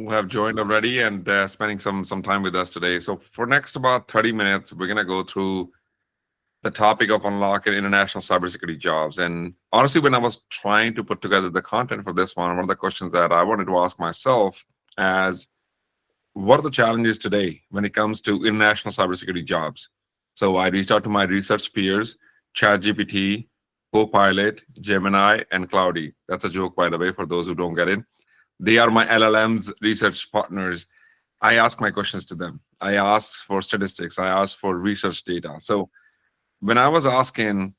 who have joined already and spending some time with us today. So for next about 30 minutes, we're gonna go through the topic of unlocking international cybersecurity jobs. And honestly, when I was trying to put together the content for this one of the questions that I wanted to ask myself as what are the challenges today when it comes to international cybersecurity jobs? So I reached out to my research peers, ChatGPT, Copilot, Gemini, and Cloudy. That's a joke, by the way, for those who don't get it. They are my LLM's research partners. I ask my questions to them. I ask for statistics. I ask for research data. So when I was asking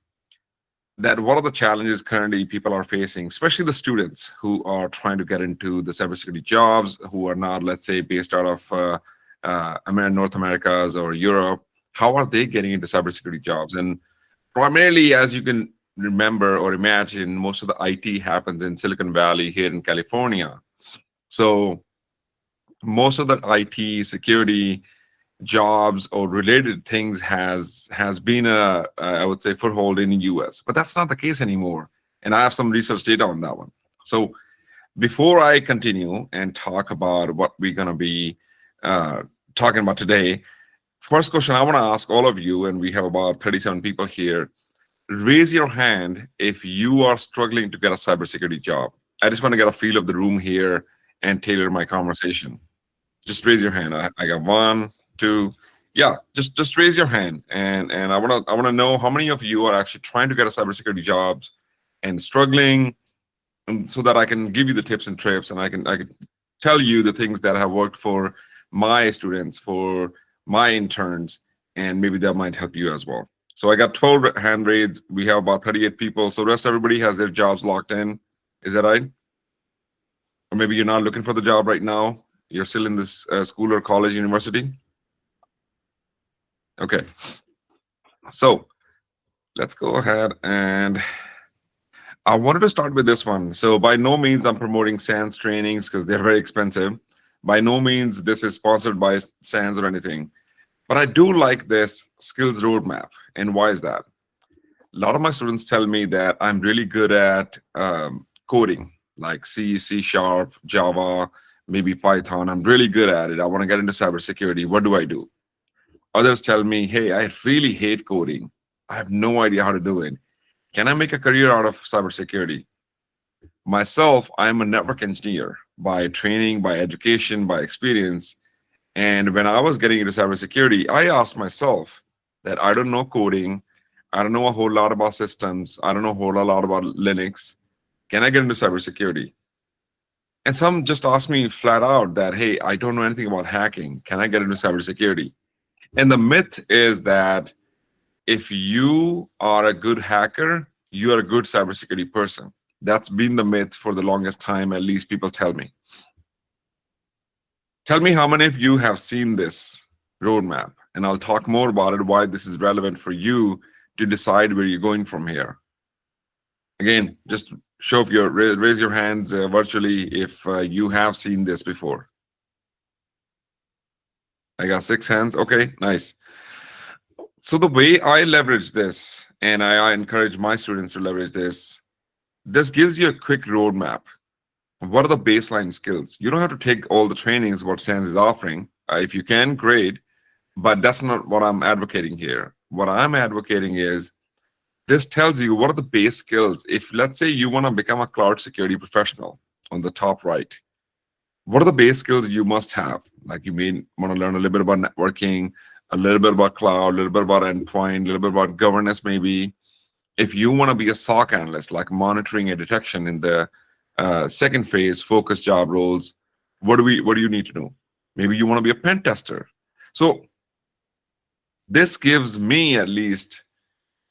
that what are the challenges currently people are facing, especially the students who are trying to get into the cybersecurity jobs, who are not, let's say, based out of North Americas or Europe, how are they getting into cybersecurity jobs? And primarily, as you can remember or imagine, most of the IT happens in Silicon Valley here in California. So most of the IT security jobs or related things has been a I would say foothold in the US, but that's not the case anymore. And I have some research data on that one. So before I continue and talk about what we're going to be talking about today, first question I want to ask all of you, and we have about 37 people here. Raise your hand if you are struggling to get a cybersecurity job. I just want to get a feel of the room here and tailor my conversation. Just raise your hand. I got one, two. Yeah, just raise your hand, and I wanna know how many of you are actually trying to get a cybersecurity jobs and struggling, and so that I can give you the tips and trips, and I can tell you the things that have worked for my students, for my interns, and maybe that might help you as well. So I got 12 hand raised. We have about 38 people. So rest everybody has their jobs locked in. Is that right? Or maybe you're not looking for the job right now. You're still in this school or college, university. Okay. So let's go ahead, and I wanted to start with this one. So by no means I'm promoting SANS trainings because they're very expensive. By no means this is sponsored by SANS or anything. But I do like this skills roadmap. And why is that? A lot of my students tell me that I'm really good at coding, like C, C Sharp, Java, maybe Python. I'm really good at it. I want to get into cybersecurity. What do I do? Others tell me, hey, I really hate coding. I have no idea how to do it. Can I make a career out of cybersecurity? Myself, I'm a network engineer by training, by education, by experience. And when I was getting into cybersecurity, I asked myself that I don't know coding. I don't know a whole lot about systems. I don't know a whole lot about Linux. Can I get into cybersecurity? And some just asked me flat out that, hey, I don't know anything about hacking. Can I get into cybersecurity? And the myth is that if you are a good hacker, you are a good cybersecurity person. That's been the myth for the longest time, at least people tell me. Tell me how many of you have seen this roadmap, and I'll talk more about it, why this is relevant for you to decide where you're going from here. Again, just show if you're raise your hands virtually if you have seen this before. I got 6 hands. Okay, nice. So the way I leverage this, and I encourage my students to leverage this gives you a quick roadmap. What are the baseline skills? You don't have to take all the trainings what SANS is offering. If you can, great, but that's not what I'm advocating here. What I'm advocating is this tells you what are the base skills. If let's say you want to become a cloud security professional on the top right, what are the base skills you must have? Like you may want to learn a little bit about networking, a little bit about cloud, a little bit about endpoint, a little bit about governance maybe. If you want to be a SOC analyst, like monitoring and detection in the second phase, focus job roles, what do you need to know? Maybe you want to be a pen tester. So this gives me at least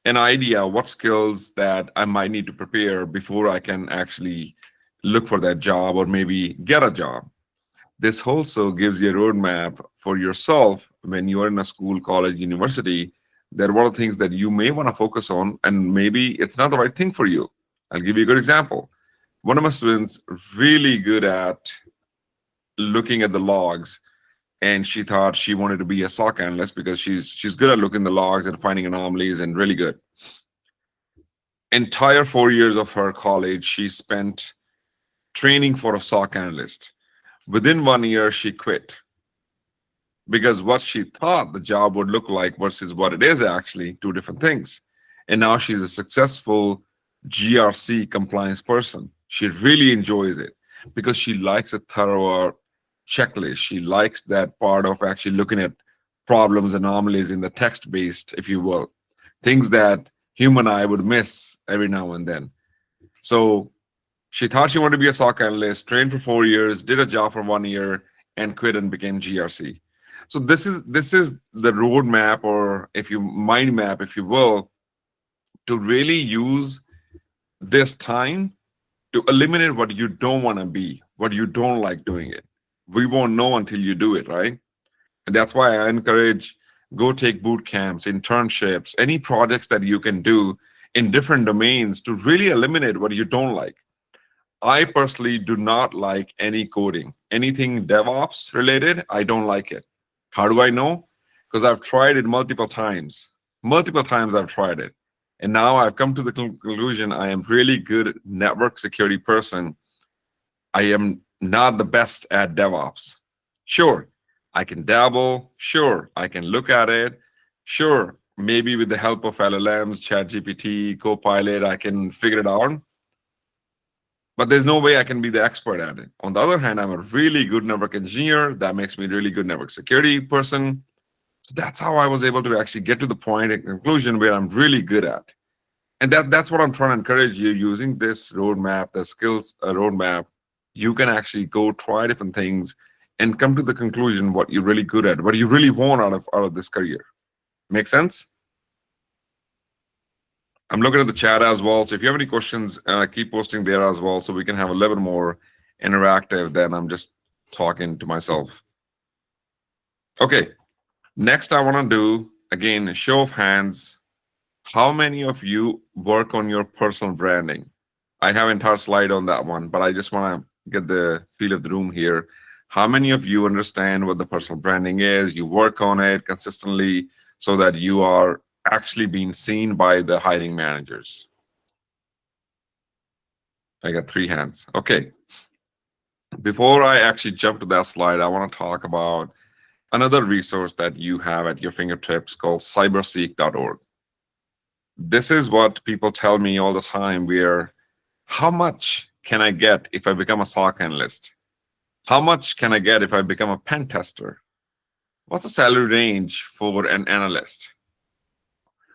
an idea what skills that I might need to prepare before I can actually look for that job or maybe get a job. This also gives you a roadmap for yourself when you are in a school, college, university, that what are things that you may want to focus on, and maybe it's not the right thing for you. I'll give you a good example. One of my students really good at looking at the logs, and she thought she wanted to be a SOC analyst because she's good at looking at the logs and finding anomalies and really good. Entire 4 years of her college, she spent training for a SOC analyst. Within 1 year, she quit because what she thought the job would look like versus what it is actually two different things. And now she's a successful GRC compliance person. She really enjoys it because she likes a thorough checklist. She likes that part of actually looking at problems, anomalies in the text based, if you will, things that human eye would miss every now and then. So she thought she wanted to be a SOC analyst, trained for 4 years, did a job for 1 year, and quit and became GRC. So this is the roadmap, or if you mind map, if you will, to really use this time to eliminate what you don't want to be, what you don't like doing it. We won't know until you do it, right? And that's why I encourage go take boot camps, internships, any projects that you can do in different domains to really eliminate what you don't like. I personally do not like any coding, anything DevOps related. I don't like it. How do I know? Because I've tried it multiple times. Multiple times I've tried it. And now I've come to the conclusion I am really good network security person. I am not the best at DevOps. Sure, I can dabble. Sure, I can look at it. Sure, maybe with the help of LLMs, ChatGPT, Copilot, I can figure it out. But there's no way I can be the expert at it. On the other hand, I'm a really good network engineer. That makes me a really good network security person. So that's how I was able to actually get to the point and conclusion where I'm really good at. And that's what I'm trying to encourage you using this roadmap, the skills roadmap. You can actually go try different things and come to the conclusion what you're really good at, what you really want out of this career. Make sense? I'm looking at the chat as well. So if you have any questions, keep posting there as well so we can have a little bit more interactive than I'm just talking to myself. Okay. Next, I want to do, again, a show of hands. How many of you work on your personal branding? I have an entire slide on that one, but I just want to get the feel of the room here. How many of you understand what the personal branding is? You work on it consistently so that you are actually being seen by the hiring managers? I got 3 hands. Okay. Before I actually jump to that slide, I want to talk about another resource that you have at your fingertips called cyberseek.org. This is what people tell me all the time, where how much can I get if I become a SOC analyst? How much can I get if I become a pen tester? What's the salary range for an analyst?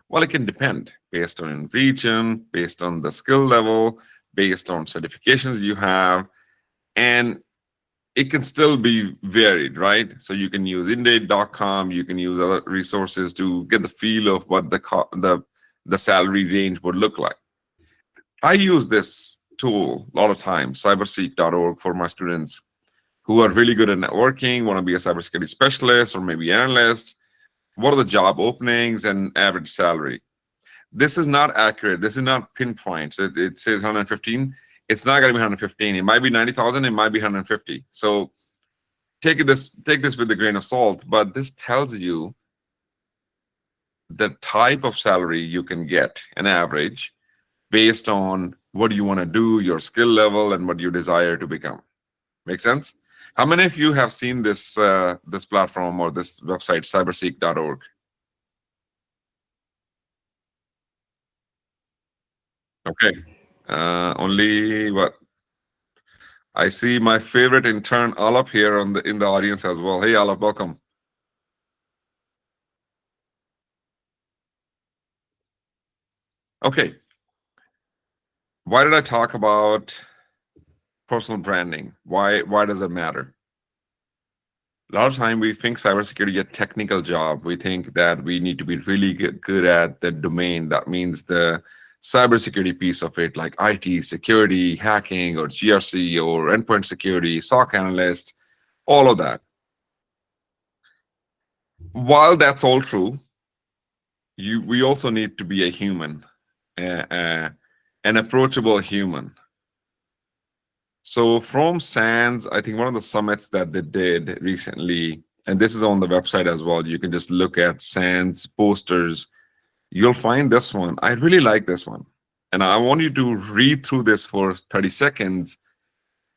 Well, it can depend based on region, based on the skill level, based on certifications you have, and it can still be varied, right? So you can use Indeed.com, you can use other resources to get the feel of what the salary range would look like. I use this tool a lot of times, cyberseek.org, for my students who are really good at networking, want to be a cybersecurity specialist or maybe analyst. What are the job openings and average salary? This is not accurate. This is not pinpoint. It says 115. It's not going to be 115. It might be 90,000. It might be 150. So take this with a grain of salt. But this tells you the type of salary you can get, an average, based on what you want to do, your skill level, and what you desire to become. Make sense? How many of you have seen this this platform or this website, cyberseek.org? Okay. Only what? I see my favorite intern Alap here in the audience as well. Hey Alap, welcome. Okay. Why did I talk about personal branding? Why does it matter? A lot of time we think cybersecurity is a technical job. We think that we need to be really good at the domain. That means the cybersecurity piece of it, like IT, security, hacking, or GRC, or endpoint security, SOC analyst, all of that. While that's all true, we also need to be a human, an approachable human. So from SANS, I think one of the summits that they did recently, and this is on the website as well, you can just look at SANS posters. You'll find this one. I really like this one. And I want you to read through this for 30 seconds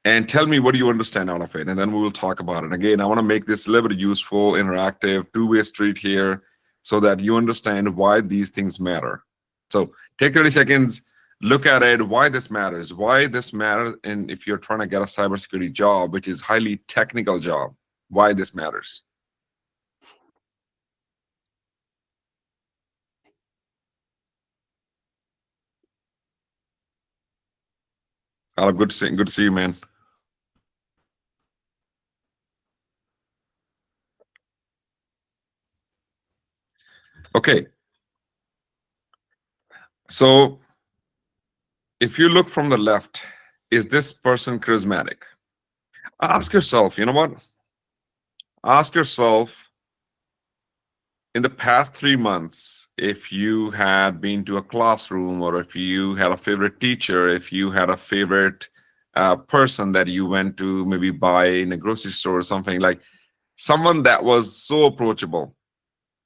and tell me what do you understand out of it, and then we will talk about it. Again, I want to make this a little bit useful, interactive, two-way street here, so that you understand why these things matter. So take 30 seconds, look at it, why this matters, and if you're trying to get a cybersecurity job, which is highly technical job, why this matters. Good to see you, man. Okay, so if you look from the left, is this person charismatic? Ask yourself, you know what? Ask yourself in the past 3 months, if you had been to a classroom, or if you had a favorite teacher, if you had a favorite person that you went to maybe buy in a grocery store or something, like someone that was so approachable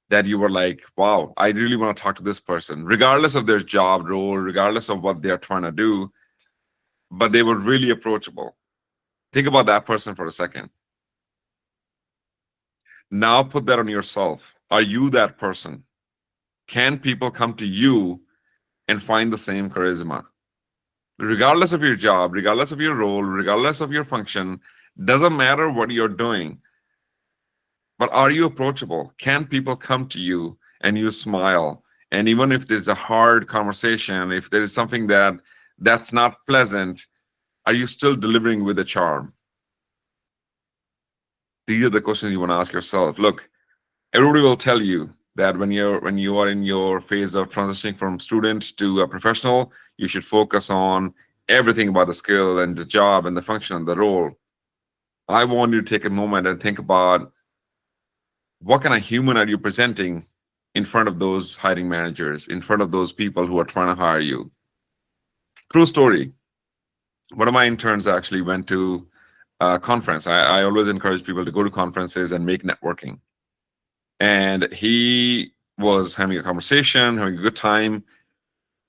that you were like, wow, I really want to talk to this person, regardless of their job role, regardless of what they're trying to do, but they were really approachable. Think about that person for a second. Now put that on yourself. Are you that person? Can people come to you and find the same charisma? Regardless of your job, regardless of your role, regardless of your function, doesn't matter what you're doing, but are you approachable? Can people come to you and you smile? And even if there's a hard conversation, if there is something that's not pleasant, are you still delivering with a charm? These are the questions you want to ask yourself. Look, everybody will tell you that when you are in your phase of transitioning from student to a professional, you should focus on everything about the skill and the job and the function and the role. I want you to take a moment and think about what kind of human are you presenting in front of those hiring managers, in front of those people who are trying to hire you. True story. One of my interns actually went to a conference. I always encourage people to go to conferences and make networking. And he was having a conversation, having a good time.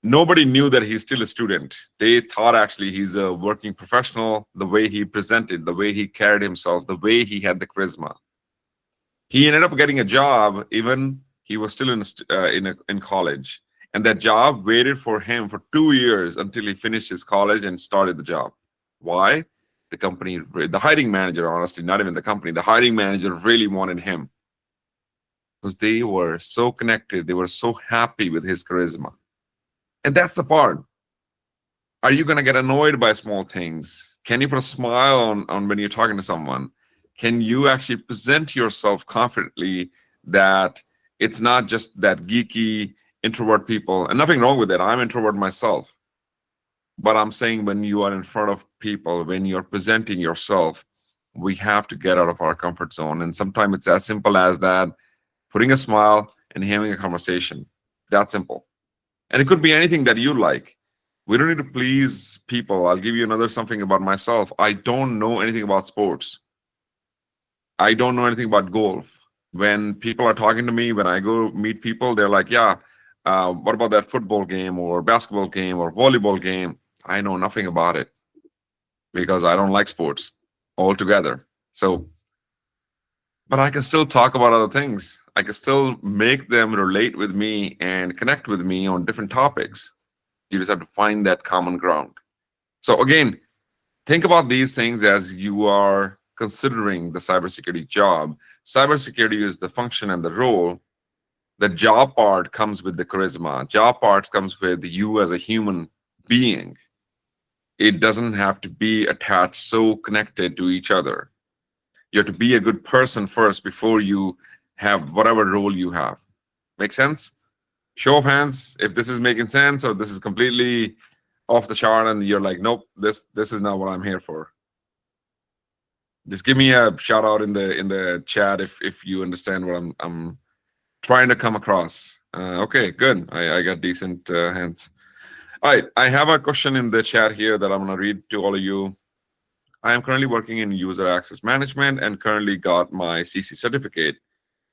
Nobody knew that he's still a student. They thought actually he's a working professional, the way he presented, the way he carried himself, the way he had the charisma. He ended up getting a job, even he was still in college. And that job waited for him for 2 years until he finished his college and started the job. Why? The company, the hiring manager, honestly, not even the company, the hiring manager really wanted him because they were so connected. They were so happy with his charisma. And that's the part. Are you going to get annoyed by small things? Can you put a smile on when you're talking to someone? Can you actually present yourself confidently that it's not just that geeky introvert people? And nothing wrong with it. I'm introvert myself. But I'm saying when you are in front of people, when you're presenting yourself, we have to get out of our comfort zone. And sometimes it's as simple as that, putting a smile and having a conversation. That simple. And it could be anything that you like. We don't need to please people. I'll give you another something about myself. I don't know anything about sports. I don't know anything about golf. When people are talking to me, when I go meet people, they're like, yeah, what about that football game or basketball game or volleyball game? I know nothing about it because I don't like sports altogether. So, but I can still talk about other things. I can still make them relate with me and connect with me on different topics. You just have to find that common ground. So again, think about these things as you are considering the cybersecurity job. Cybersecurity is the function and the role. The job part comes with the charisma. Job part comes with you as a human being. It doesn't have to be attached, so connected to each other. You have to be a good person first before you have whatever role you have. Make sense? Show of hands if this is making sense or this is completely off the chart and you're like, nope, this is not what I'm here for. Just give me a shout out in the chat if you understand what I'm trying to come across. Okay, good. I got decent hands. All right, I have a question in the chat here that I'm going to read to all of you. I am currently working in user access management and currently got my CC certificate,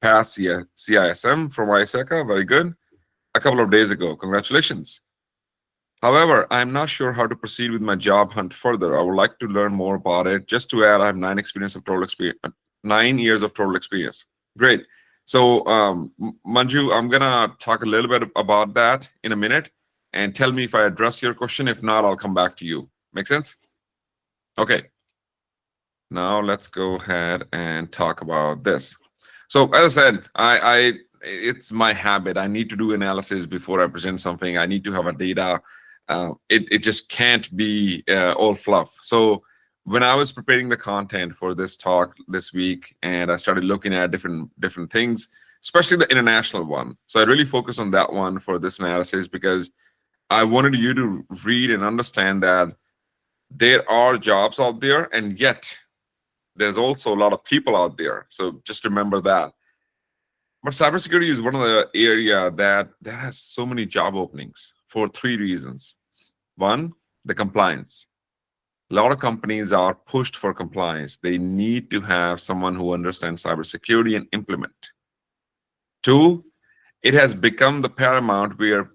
passed CISM from ISECA, very good, a couple of days ago. Congratulations. However, I'm not sure how to proceed with my job hunt further. I would like to learn more about it. Just to add, I have 9 years of total experience. Great. So, Manju, I'm gonna talk a little bit about that in a minute, and tell me if I address your question. If not, I'll come back to you. Make sense? Okay. Now let's go ahead and talk about this. So as I said, I it's my habit. I need to do analysis before I present something. I need to have a data. It just can't be all fluff. So when I was preparing the content for this talk this week, and I started looking at different things, especially the international one. So I really focused on that one for this analysis because I wanted you to read and understand that there are jobs out there, and yet there's also a lot of people out there. So just remember that. But cybersecurity is one of the area that has so many job openings for three reasons. One, the compliance. A lot of companies are pushed for compliance. They need to have someone who understands cybersecurity and implement. Two, it has become the paramount where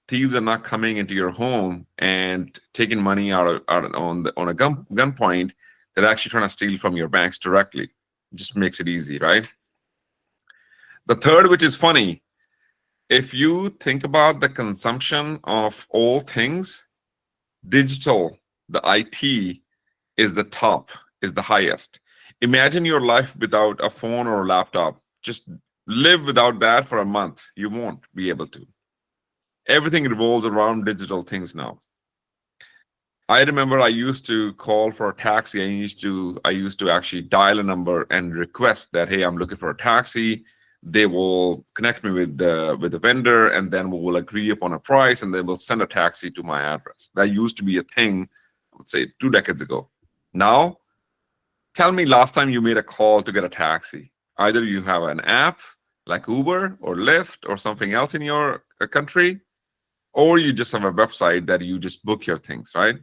thieves are not coming into your home and taking money on a gunpoint. They're actually trying to steal from your banks directly. It just makes it easy, right? The third, which is funny, if you think about the consumption of all things, digital, the IT is the top, is the highest. Imagine your life without a phone or a laptop. Just live without that for a month. You won't be able to. Everything revolves around digital things now. I remember I used to call for a taxi. I used to actually dial a number and request that, hey, I'm looking for a taxi. They will connect me with the vendor, and then we will agree upon a price, and then we'll send a taxi to my address. That used to be a thing, let's say 2 decades ago. Now, tell me last time you made a call to get a taxi. Either you have an app like Uber or Lyft or something else in your country, or you just have a website that you just book your things, right?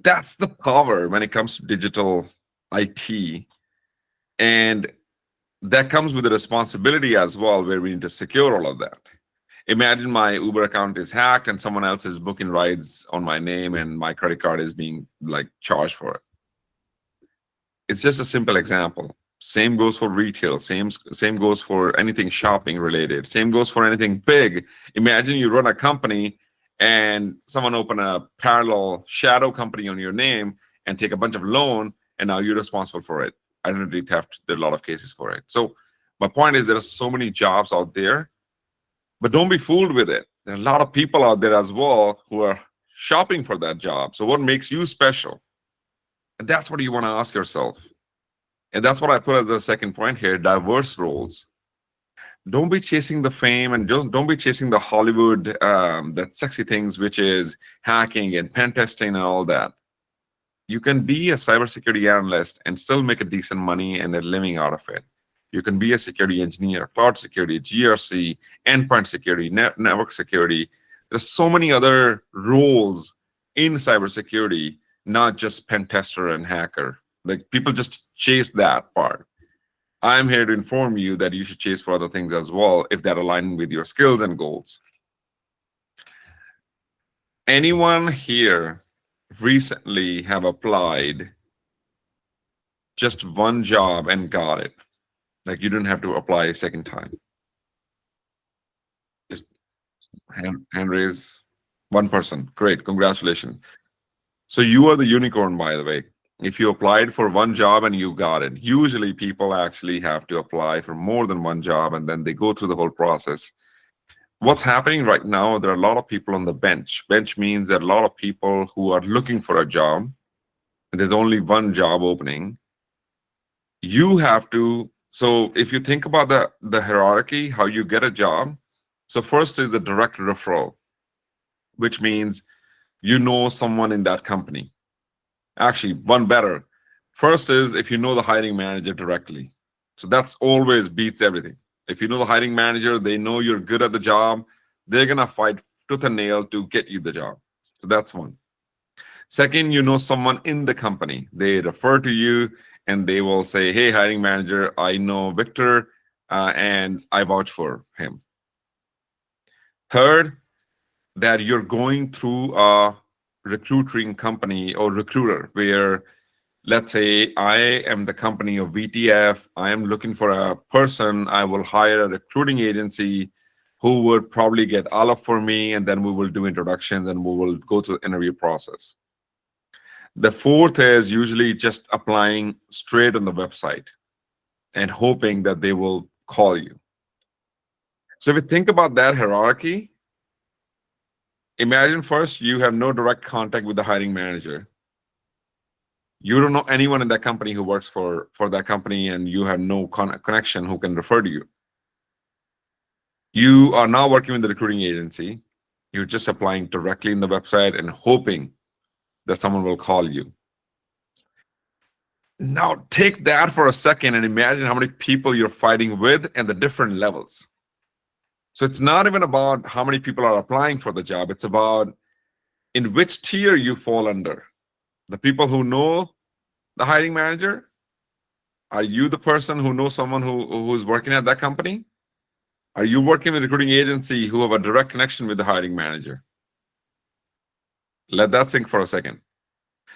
That's the power when it comes to digital IT. And that comes with a responsibility as well, where we need to secure all of that. Imagine my Uber account is hacked and someone else is booking rides on my name and my credit card is being like charged for it. It's just a simple example. Same goes for retail. Same goes for anything shopping related. Same goes for anything big. Imagine you run a company and someone open a parallel shadow company on your name and take a bunch of loan, and now you're responsible for it. Identity theft, there are a lot of cases for it. So my point is there are so many jobs out there, but don't be fooled with it. There are a lot of people out there as well who are shopping for that job. So what makes you special? And that's what you want to ask yourself. And that's what I put as the second point here, diverse roles. Don't be chasing the fame, and don't be chasing the Hollywood, that sexy things, which is hacking and pen testing and all that. You can be a cybersecurity analyst and still make a decent money and a living out of it. You can be a security engineer, cloud security, GRC, endpoint security, network security. There's so many other roles in cybersecurity, not just pen tester and hacker. Like people just chase that part. I'm here to inform you that you should chase for other things as well if that align with your skills and goals. Anyone here recently have applied just one job and got it? Like you didn't have to apply a second time. Just hand raise. One person. Great. Congratulations. So you are the unicorn, by the way. If you applied for one job and you got it, usually people actually have to apply for more than one job and then they go through the whole process. What's happening right now, there are a lot of people on the bench. Bench means that a lot of people who are looking for a job, and there's only one job opening. You have to, so if you think about the hierarchy, how you get a job, so first is the direct referral, which means you know someone in that company. Actually, one better. First is if you know the hiring manager directly. So that's always beats everything. If you know the hiring manager, they know you're good at the job, they're gonna fight tooth and nail to get you the job. So that's one. Second, you know someone in the company. They refer to you and they will say, hey, hiring manager, I know Victor, and I vouch for him. Third, that you're going through a recruiting company or recruiter where, let's say I am the company of VTF, I am looking for a person, I will hire a recruiting agency who would probably get all up for me, and then we will do introductions and we will go through the interview process. The fourth is usually just applying straight on the website and hoping that they will call you. So if you think about that hierarchy, imagine first you have no direct contact with the hiring manager. You don't know anyone in that company who works for that company, and you have no connection who can refer to you. You are now working with the recruiting agency. You're just applying directly in the website and hoping that someone will call you. Now take that for a second and imagine how many people you're fighting with and the different levels. So it's not even about how many people are applying for the job. It's about in which tier you fall under. The people who know the hiring manager. Are you the person who knows someone who's working at that company? Are you working with a recruiting agency who have a direct connection with the hiring manager? Let that sink for a second.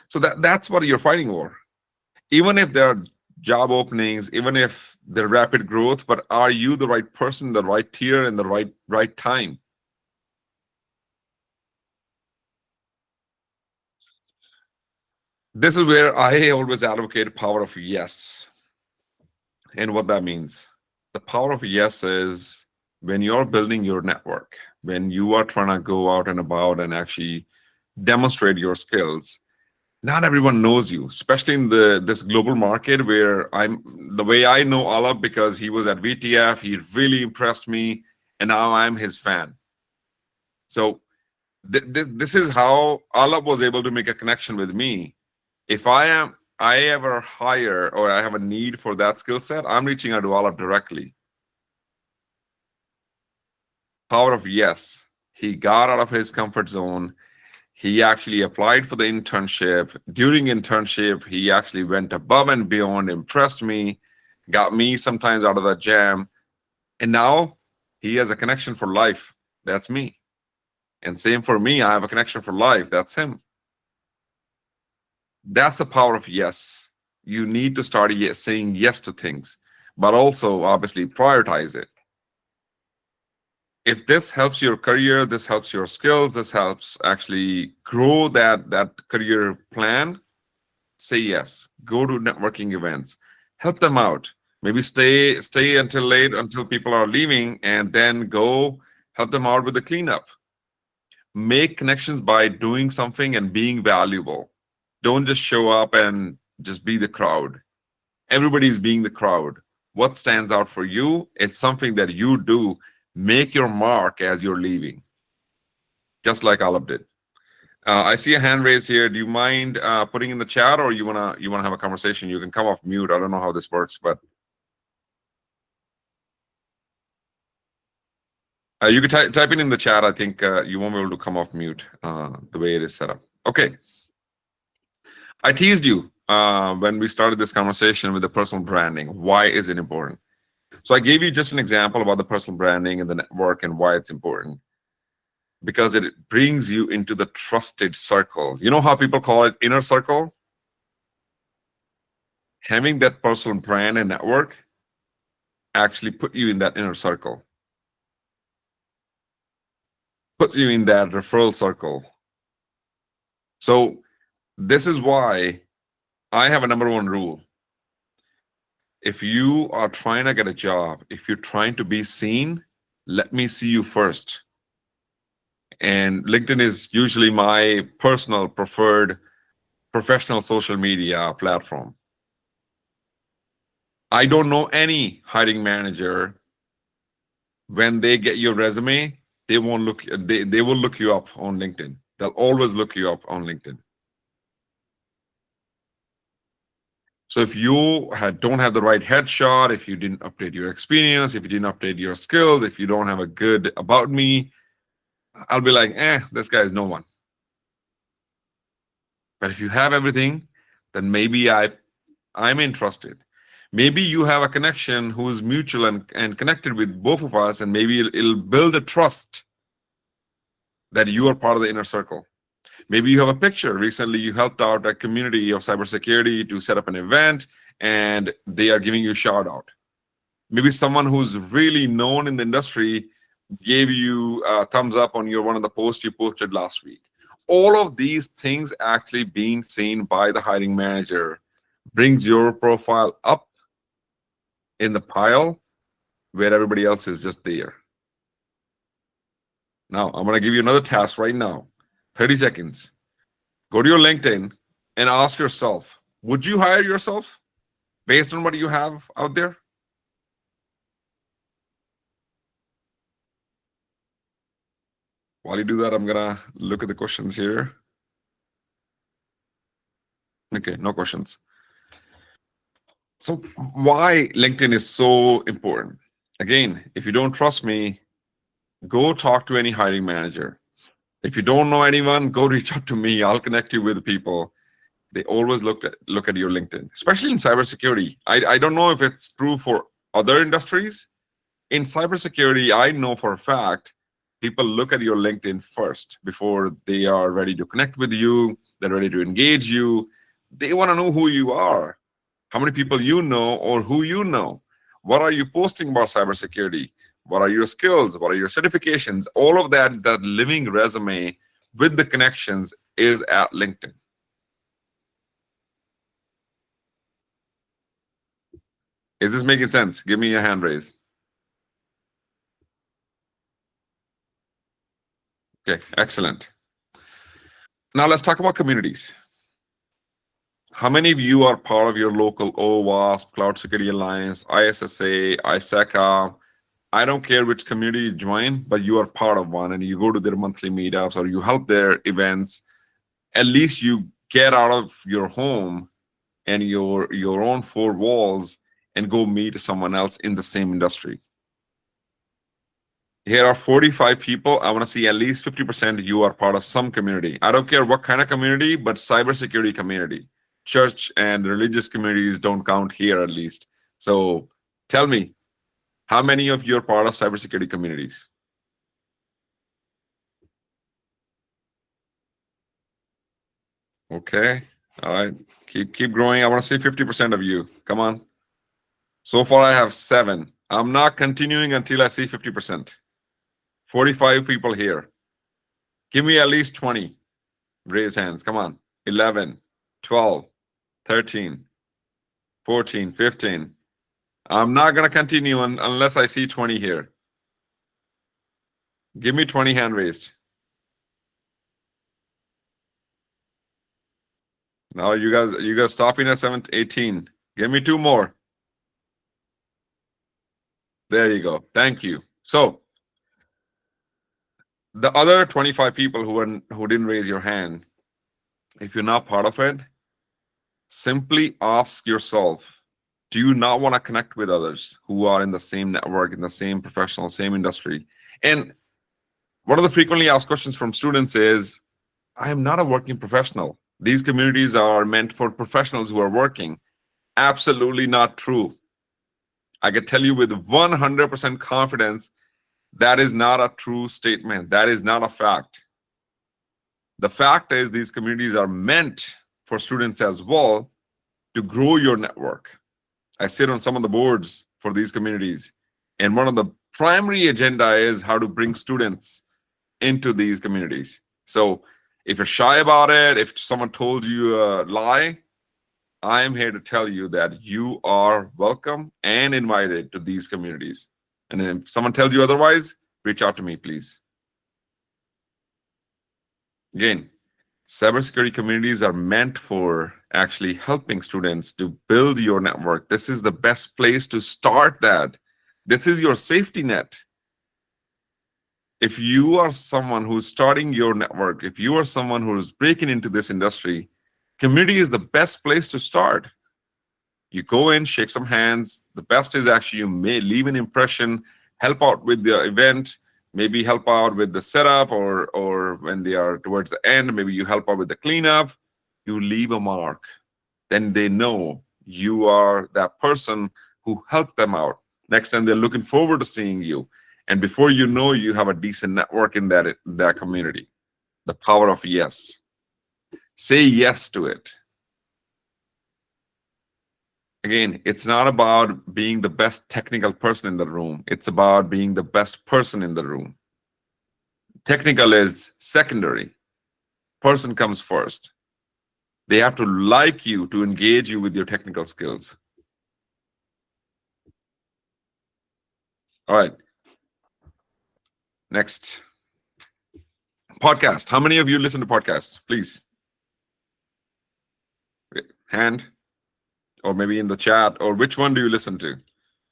So that's what you're fighting over. Even if there are job openings, even if they're rapid growth, but are you the right person, the right tier, and the right time? This is where I always advocate power of yes. And what that means. The power of yes is when you're building your network, when you are trying to go out and about and actually demonstrate your skills, not everyone knows you, especially in this global market where the way I know Alap because he was at VTF, he really impressed me, and now I'm his fan. So this is how Alap was able to make a connection with me. If I ever hire or I have a need for that skill set, I'm reaching out to Alap directly. Power of yes. He got out of his comfort zone. He actually applied for the internship. During internship, he actually went above and beyond, impressed me, got me sometimes out of the jam. And now he has a connection for life. That's me. And same for me. I have a connection for life. That's him. That's the power of yes. You need to start saying yes to things, but also obviously prioritize it. If this helps your career, this helps your skills, this helps actually grow that career plan, say yes. Go to networking events, help them out. Maybe stay until late until people are leaving, and then go help them out with the cleanup. Make connections by doing something and being valuable. Don't just show up and just be the crowd. Everybody's being the crowd. What stands out for you? It's something that you do. Make your mark as you're leaving, just like Alap did. I see a hand raised here. Do you mind putting in the chat, or you wanna have a conversation? You can come off mute. I don't know how this works, but you could type it in the chat. I think you won't be able to come off mute the way it is set up. Okay. I teased you when we started this conversation with the personal branding. Why is it important? So I gave you just an example about the personal branding and the network and why it's important. Because it brings you into the trusted circle. You know how people call it inner circle? Having that personal brand and network actually put you in that inner circle. Puts you in that referral circle. So this is why I have a number one rule. If you are trying to get a job, if you're trying to be seen, let me see you first. And LinkedIn is usually my personal preferred professional social media platform. I don't know any hiring manager, when they get your resume, they won't look, they will look you up on LinkedIn. They'll always look you up on LinkedIn. So if you don't have the right headshot, if you didn't update your experience, if you didn't update your skills, if you don't have a good about me, I'll be like, this guy is no one. But if you have everything, then maybe I'm interested. Maybe you have a connection who is mutual and connected with both of us, and maybe it'll build a trust that you are part of the inner circle. Maybe you have a picture. Recently, you helped out a community of cybersecurity to set up an event, and they are giving you a shout out. Maybe someone who's really known in the industry gave you a thumbs up on your one of the posts you posted last week. All of these things actually being seen by the hiring manager brings your profile up in the pile where everybody else is just there. Now, I'm going to give you another task right now. 30 seconds. Go to your LinkedIn and ask yourself, would you hire yourself based on what you have out there? While you do that, I'm going to look at the questions here. Okay, no questions. So why LinkedIn is so important? Again, if you don't trust me, go talk to any hiring manager. If you don't know anyone, go reach out to me. I'll connect you with people. They always look at your LinkedIn, especially in cybersecurity. I don't know if it's true for other industries. In cybersecurity, I know for a fact people look at your LinkedIn first before they are ready to connect with you. They're ready to engage you. They want to know who you are, how many people you know, or who you know. What are you posting about cybersecurity? What are your skills? What are your certifications? All of that living resume with the connections is at LinkedIn. Is this making sense? Give me a hand raise. Okay, excellent. Now let's talk about communities. How many of you are part of your local OWASP, Cloud Security Alliance, ISSA, ISACA? I don't care which community you join, but you are part of one and you go to their monthly meetups or you help their events. At least you get out of your home and your own four walls and go meet someone else in the same industry. Here are 45 people. I want to see at least 50% you are part of some community. I don't care what kind of community, but cybersecurity community. Church and religious communities don't count here at least. So tell me, how many of you are part of cybersecurity communities? Okay. All right. Keep growing. I want to see 50% of you. Come on. So far I have 7. I'm not continuing until I see 50%. 45 people here. Give me at least 20. Raise hands. Come on. 11, 12, 13, 14, 15. I'm not going to continue unless I see 20 here. Give me 20 hand raised. Now you guys stopping at 18. Give me 2 more. There you go. Thank you. So the other 25 people who didn't raise your hand, if you're not part of it, simply ask yourself, do you not want to connect with others who are in the same network, in the same professional, same industry? And one of the frequently asked questions from students is, I am not a working professional. These communities are meant for professionals who are working. Absolutely not true. I can tell you with 100% confidence, that is not a true statement. That is not a fact. The fact is these communities are meant for students as well to grow your network. I sit on some of the boards for these communities, and one of the primary agenda is how to bring students into these communities. So if you're shy about it, if someone told you a lie, I am here to tell you that you are welcome and invited to these communities. And if someone tells you otherwise, reach out to me, please. Again, cybersecurity communities are meant for actually helping students to build your network. This is the best place to start that. This is your safety net. If you are someone who's starting your network, if you are someone who's breaking into this industry, community is the best place to start. You go in, shake some hands. The best is actually you may leave an impression, help out with the event, maybe help out with the setup, or when they are towards the end, maybe you help out with the cleanup. You leave a mark. Then they know you are that person who helped them out. Next time they're looking forward to seeing you. And before you know, you have a decent network in that community. The power of yes. Say yes to it. Again, it's not about being the best technical person in the room. It's about being the best person in the room. Technical is secondary. Person comes first. They have to like you to engage you with your technical skills. All right. Next. Podcast. How many of you listen to podcasts? Please. Hand, or maybe in the chat, or which one do you listen to?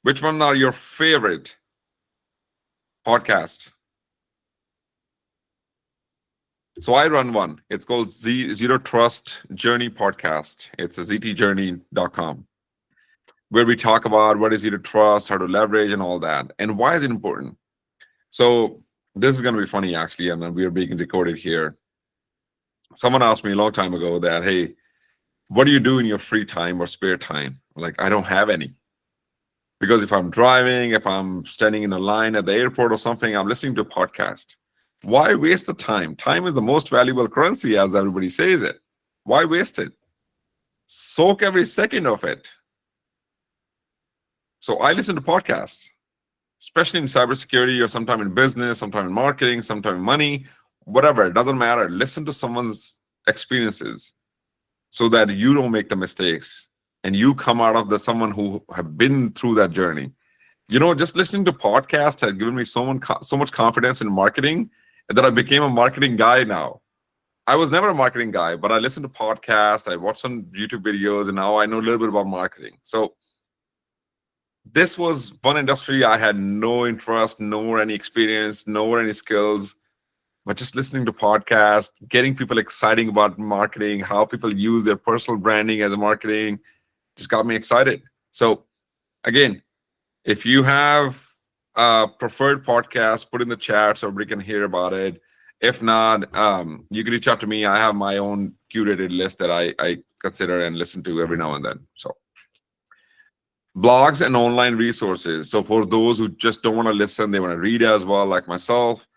Which one are your favorite podcasts? So I run one. It's called Zero Trust Journey Podcast. It's a ztjourney.com, where we talk about what is zero trust, how to leverage, and all that. And why is it important? So this is going to be funny, actually, and we are being recorded here. Someone asked me a long time ago that, hey, what do you do in your free time or spare time? Like, I don't have any. Because if I'm driving, if I'm standing in a line at the airport or something, I'm listening to a podcast. Why waste the time? Time is the most valuable currency, as everybody says it. Why waste it? Soak every second of it. So I listen to podcasts, especially in cybersecurity, or sometime in business, sometime in marketing, sometime in money, whatever. It doesn't matter. Listen to someone's experiences so that you don't make the mistakes and you come out of someone who have been through that journey. Just listening to podcasts has given me so much confidence in marketing that I became a marketing guy now. I was never a marketing guy, but I listened to podcasts, I watched some YouTube videos, and now I know a little bit about marketing. So this was one industry I had no interest, nor any experience, nor any skills, but just listening to podcasts, getting people excited about marketing, how people use their personal branding as a marketing, just got me excited. So again, if you have a preferred podcast, put in the chat so everybody can hear about it. If not, you can reach out to me. I have my own curated list that I consider and listen to every now and then. So blogs and online resources. So for those who just don't want to listen, they want to read as well, like myself,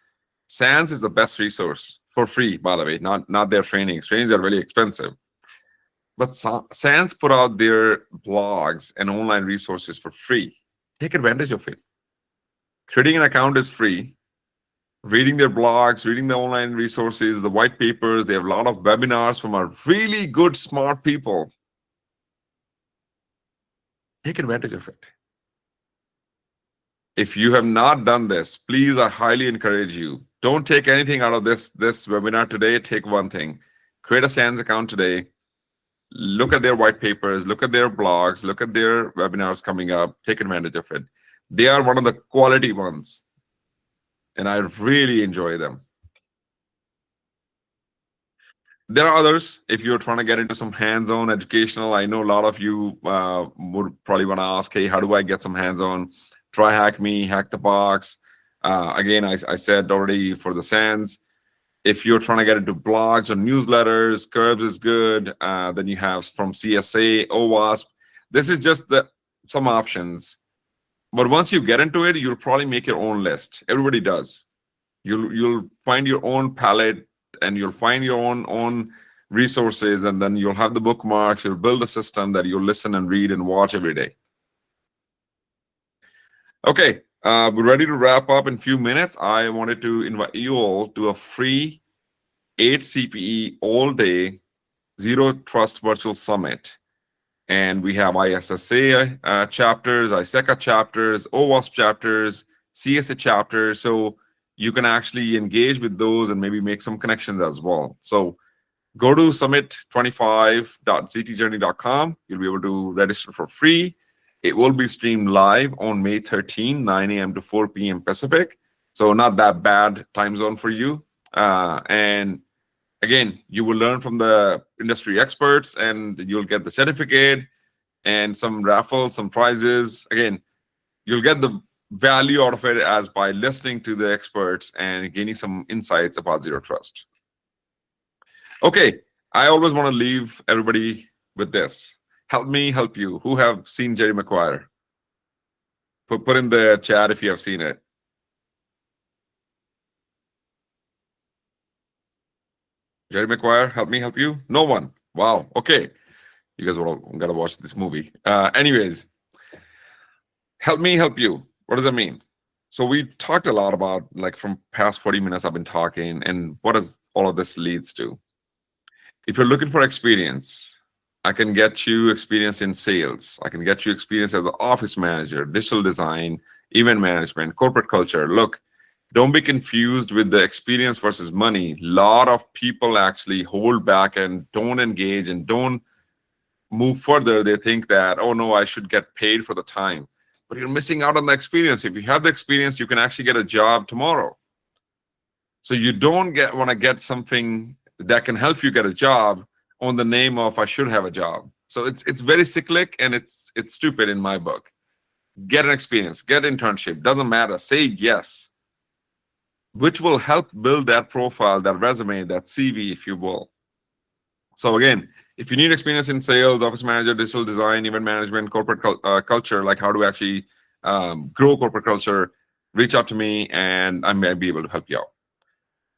SANS is the best resource for free, by the way, not their trainings. Trainings are really expensive. But SANS put out their blogs and online resources for free. Take advantage of it. Creating an account is free. Reading their blogs, reading the online resources, the white papers, they have a lot of webinars from our really good, smart people. Take advantage of it. If you have not done this, please, I highly encourage you. Don't take anything out of this webinar today. Take one thing. Create a SANS account today. Look at their white papers, look at their blogs, look at their webinars coming up. Take advantage of it. They are one of the quality ones, and I really enjoy them. There are others. If you're trying to get into some hands-on educational, I know a lot of you would probably want to ask, hey, how do I get some hands-on? Try Hack Me, Hack the Box. Again, I said already for the SANS. If you're trying to get into blogs or newsletters, Curbs is good. Then you have from CSA, OWASP. This is just some options. But once you get into it, you'll probably make your own list. Everybody does. You'll find your own palette, and you'll find your own resources, and then you'll have the bookmarks. You'll build a system that you'll listen and read and watch every day. Okay, we're ready to wrap up in a few minutes. I wanted to invite you all to a free 8 CPE all-day Zero Trust Virtual Summit. And we have ISSA chapters, ISECA chapters, OWASP chapters, CSA chapters. So you can actually engage with those and maybe make some connections as well. So go to summit25.ztjourney.com. You'll be able to register for free. It will be streamed live on May 13, 9 a.m. to 4 p.m. Pacific. So not that bad time zone for you. And again, you will learn from the industry experts, and you'll get the certificate and some raffles, some prizes. Again, you'll get the value out of it as by listening to the experts and gaining some insights about Zero Trust. Okay, I always want to leave everybody with this. Help me help you. Who have seen Jerry Maguire? Put in the chat if you have seen it. Jerry Maguire, help me help you? No one. Wow. Okay. You guys all gotta watch this movie. Anyways, help me help you. What does that mean? So we talked a lot about, like, from past 40 minutes I've been talking, and what does all of this leads to? If you're looking for experience, I can get you experience in sales. I can get you experience as an office manager, digital design, event management, corporate culture. Look, don't be confused with the experience versus money. A lot of people actually hold back and don't engage and don't move further. They think that, oh no, I should get paid for the time. But you're missing out on the experience. If you have the experience, you can actually get a job tomorrow. So you don't want to get something that can help you get a job on the name of I should have a job. So it's very cyclic, and it's stupid in my book. Get an experience, get internship, doesn't matter. Say yes, which will help build that profile, that resume, that CV, if you will. So again, if you need experience in sales, office manager, digital design, event management, corporate culture, like how to actually grow corporate culture, reach out to me and I may be able to help you out.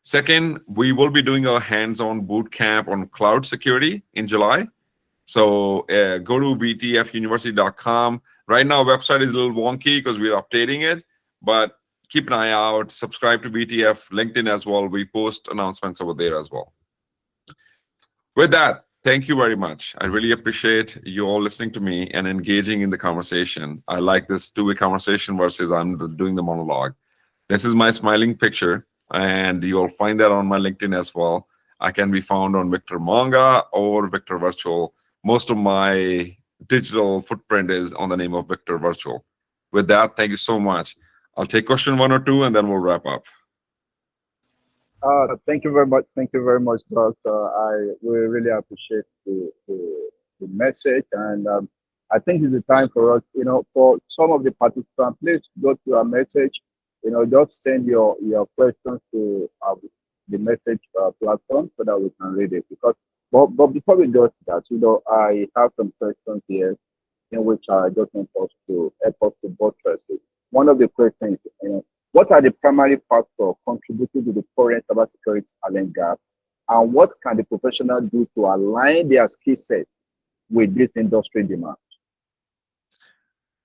Second, we will be doing a hands-on boot camp on cloud security in July. So go to btfuniversity.com. Right now, website is a little wonky because we're updating it, but keep an eye out. Subscribe to BTF, LinkedIn as well. We post announcements over there as well. With that, thank you very much. I really appreciate you all listening to me and engaging in the conversation. I like this two-way conversation versus doing the monologue. This is my smiling picture, and you'll find that on my LinkedIn as well. I can be found on Victor Manga or Victor Virtual. Most of my digital footprint is on the name of Victor Virtual. With that, thank you so much. I'll take question one or two, and then we'll wrap up. Thank you very much. Thank you very much, Doctor. I we really appreciate the message, and I think it's the time for us. For some of the participants, please go to our message. Just send your questions to the message platform so that we can read it. But before we do that, I have some questions here in which I just want us to help us to buttress it. One of the questions, what are the primary factors contributing to the current cybersecurity talent gap, and what can the professional do to align their skill set with this industry demand?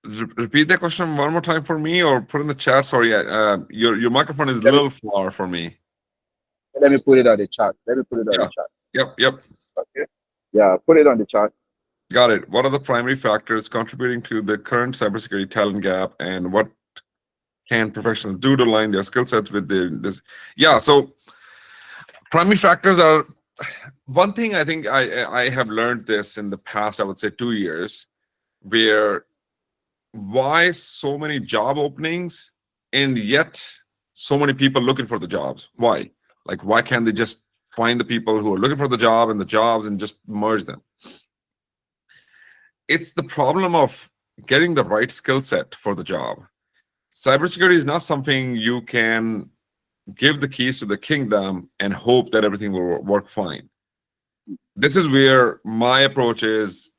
Repeat that question one more time for me, or put in the chat. Sorry, your microphone is a Let me little far for me. let me put it on the chat. Let me put it on the Yeah. chat. Yep. Okay. Yeah, put it on the chat. Got it. What are the primary factors contributing to the current cybersecurity talent gap, and what can professionals do to align their skill sets with this? Yeah. So primary factors are one thing. I think I have learned this in the past, I would say 2 years, where why so many job openings and yet so many people looking for the jobs? Why? Like, why can't they just find the people who are looking for the job and the jobs and just merge them? It's the problem of getting the right skill set for the job. Cybersecurity is not something you can give the keys to the kingdom and hope that everything will work fine. This is where my approach is: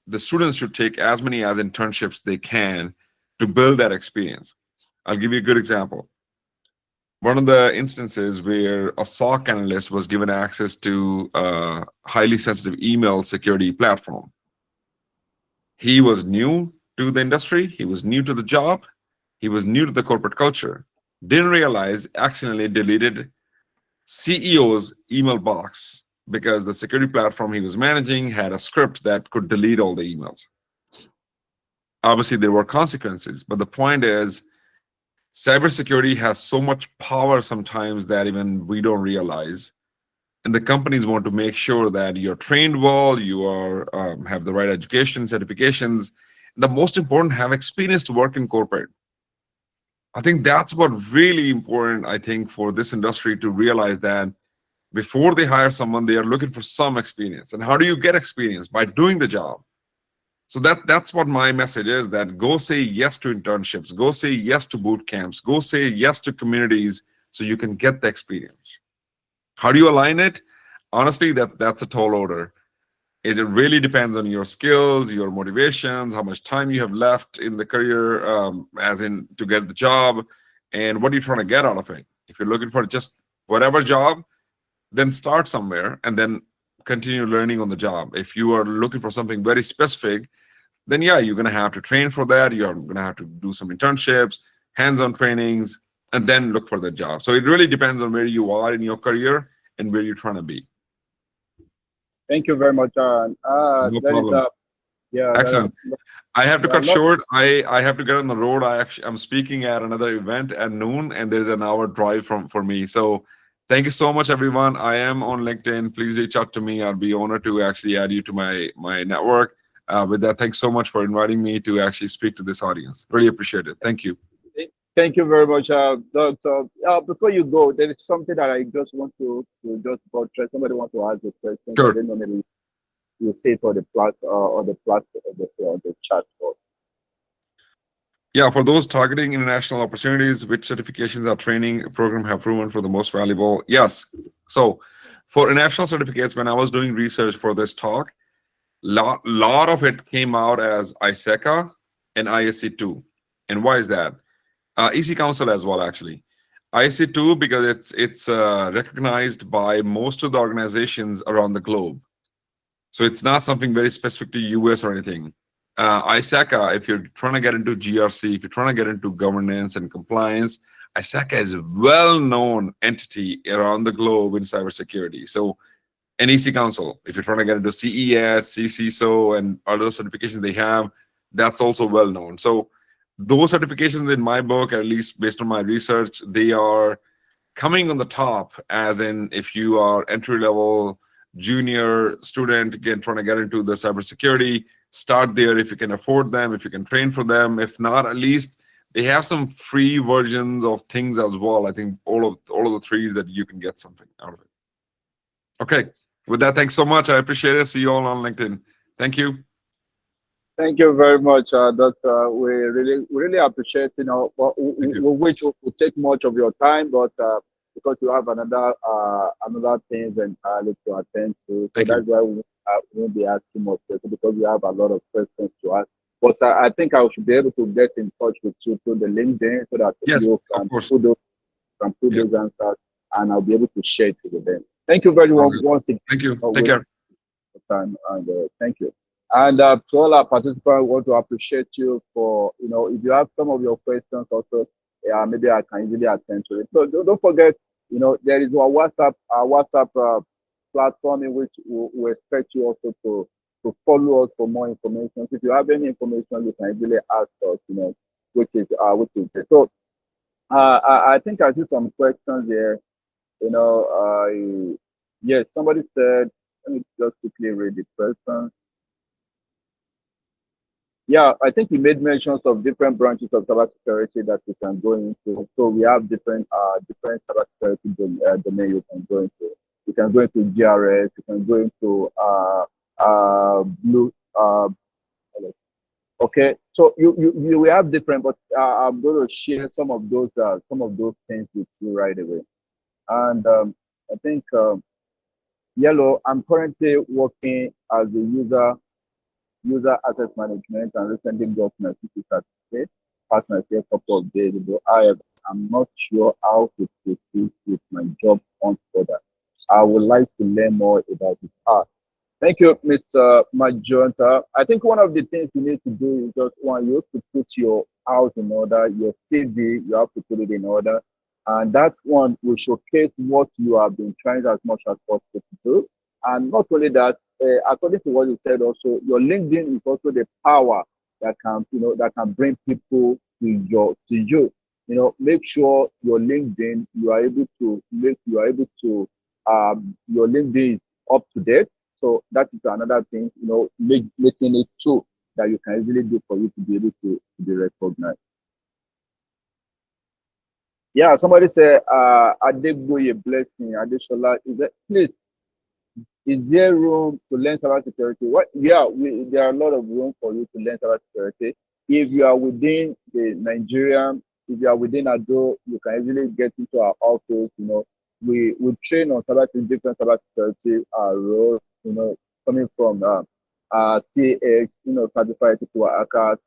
the students should take as many as internships they can to build that experience. I'll give you a good example. One of the instances where a SOC analyst was given access to a highly sensitive email security platform. He was new to the industry, he was new to the job, he was new to the corporate culture. Didn't realize, accidentally deleted CEO's email box because the security platform he was managing had a script that could delete all the emails. Obviously, there were consequences, but the point is, cybersecurity has so much power sometimes that even we don't realize. And the companies want to make sure that you're trained well, you are have the right education, certifications. The most important, have experience to work in corporate. I think that's what really important, I think, for this industry to realize that before they hire someone, they are looking for some experience. And how do you get experience? By doing the job. So that's what my message is, that go say yes to internships, go say yes to boot camps, go say yes to communities so you can get the experience. How do you align it? Honestly, that's a tall order. It really depends on your skills, your motivations, how much time you have left in the career, as in to get the job, and what are you trying to get out of it. If you're looking for just whatever job, then start somewhere and then continue learning on the job. If you are looking for something very specific, then yeah, you're going to have to train for that. You're going to have to do some internships, hands-on trainings, and then look for the job. So it really depends on where you are in your career and where you're trying to be. Thank you very much, Aaron. No That is problem. yeah, Excellent. I have to there are cut lots. short. I have to get on the road. I'm speaking at another event at noon, and there's an hour drive from for me. So thank you so much, everyone. I am on LinkedIn. Please reach out to me. I'll be honored to actually add you to my network. With that, thanks so much for inviting me to actually speak to this audience. Really appreciate it. Thank you. Thank you very much, Doctor. Before you go, there is something that I just want to just buttress. Somebody want to ask a question. I Sure. don't know, maybe you say it on the platform or the chat box. Yeah, for those targeting international opportunities, which certifications or training program have proven for the most valuable? Yes. So for international certificates, when I was doing research for this talk, lot of it came out as ISECA and ISC2. And why is that? EC Council as well, actually. ISC2 because it's recognized by most of the organizations around the globe. So it's not something very specific to US or anything. ISACA, if you're trying to get into GRC, if you're trying to get into governance and compliance, ISACA is a well-known entity around the globe in cybersecurity. So NEC Council, if you're trying to get into CES, CCSO, and other certifications they have, that's also well-known. So those certifications in my book, at least based on my research, they are coming on the top, as in if you are entry-level junior student again trying to get into the cybersecurity, start there if you can afford them, if you can train for them. If not, at least they have some free versions of things as well. I think all of the three that you can get something out of it. Okay, with that, thanks so much. I appreciate it. See you all on LinkedIn. Thank you. Thank you very much, Doctor. We really appreciate, Thank you. which will take much of your time, but because you have another things and to attend to, so Thank that's you. why we won't be asking more questions because we have a lot of questions to ask. But I think I should be able to get in touch with you through the LinkedIn so that Yes, you of course. can put Yeah. those answers, and I'll be able to share it with them. Thank you very much Okay. once again Thank you. for Take care. the time, and thank you. And to all our participants, I want to appreciate you for, if you have some of your questions also, maybe I can easily attend to it. So don't forget, there is our WhatsApp platform in which we expect you also to follow us for more information. So if you have any information, you can easily ask us, which is good. So I think I see some questions here. Yes, somebody said, let me just quickly read the question. Yeah, I think you made mentions of different branches of cybersecurity that you can go into. So we have different cybersecurity domain you can go into. You can go into GRS. You can go into blue. Okay, so you we have different, but I'm going to share some of those things with you right away. And I think yellow. I'm currently working as a user access management and recently got my CC certificate, passed my first couple of days ago. However, I'm not sure how to proceed with my job on further. I would like to learn more about it. Thank you, Mr. Majonta. I think one of the things you need to do is just one, you have to put your house in order, your CV, you have to put it in order. And that one will showcase what you have been trying as much as possible to do. And not only that, according to what you said also, your LinkedIn is also the power that can, that can bring people to you. Make sure your LinkedIn, you are able to, your LinkedIn is up to date. So that is another thing, making it too that you can easily do for you to be able to be recognized. Yeah, somebody said, Adegboye blessing, Adeshola, please, is there room to learn cybersecurity? Yeah, there are a lot of room for you to learn cybersecurity. If you are within the Nigerian, if you are within Ado, you can easily get into our office. We train on different cybersecurity roles. Coming from TX, certified SQL hackers,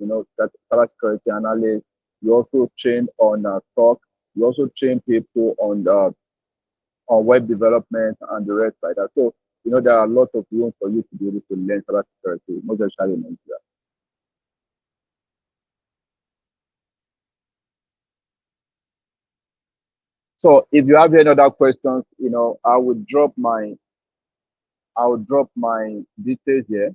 cybersecurity analysts. We also train on SOC. We also train people on on web development and the rest like that. So, there are a lot of room for you to be able to learn cybersecurity, most especially in Nigeria. So if you have any other questions, I would drop my details here.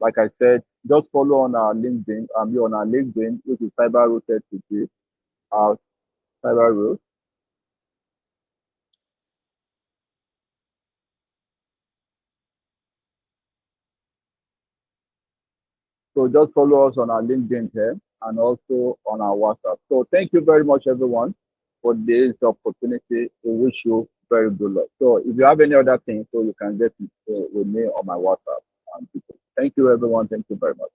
Like I said, just follow on our LinkedIn. You're on our LinkedIn, which is Cyber Rooted Today, our Cyber Root. So just follow us on our LinkedIn here and also on our WhatsApp. So thank you very much, everyone, for this opportunity. We wish you very good luck. So if you have any other things, so you can get with me on my WhatsApp. Thank you, everyone. Thank you very much.